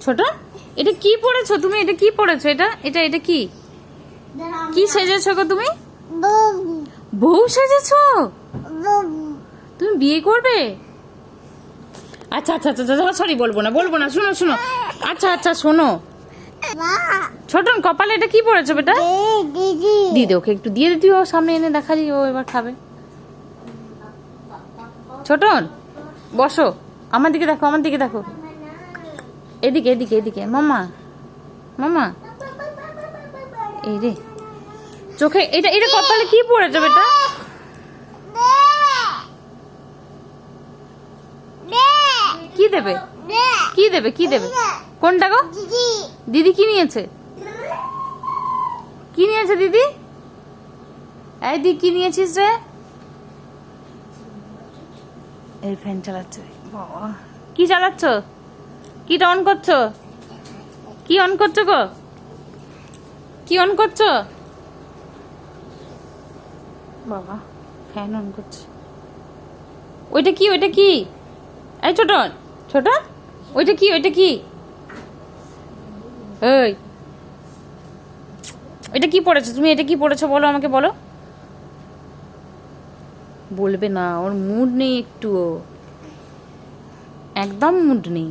ছোট, এটা কি পড়েছো তুমি? এটা কি পড়েছো? এটা এটা এটা কি কি সেজেছো গো তুমি? বউ সেজেছো? তুমি বিয়ে করবে? আচ্ছা আচ্ছা আচ্ছা, সরি, বলবো না বলবো না, শোনো শোনো, আচ্ছা আচ্ছা শোনো, ছোটন কপালে এটা কি পড়েছো বেটা? দিদি ওকে একটু দিয়ে দিতি, ও সামনে এনে দেখা দিই, ও এবার খাবে। ছোটন বসো, আমার দিকে দেখো, আমার দিকে দেখো, এদিকে এদিকে এদিকে, মামা মামা, এই রে চোখে এটা এটা কপালে কি পড়েছো বেটা? কি দেবে? কি দেবে? কি দেবে? কোনটা গো? দিদি কি নিয়েছে? কি নিয়েছে দিদি? এই দিদি কি নিয়েছিস রে? এই ফ্যান চালাচ্ছে। বাবা, কি চালাচ্ছ? কিটা অন করছো? কি অন করছো গো? কি অন করছো? বাবা, ফ্যান অন করছে। ওইটা কি? ওইটা কি? এই ছোটন, ছোটন, ওইটা কি? ওইটা কি? এই, এটা কি পড়েছো তুমি? এটা কি পড়েছো বলো আমাকে, বলো। বলবে না, ওর মুড নেই একটুও, একদম মুড নেই।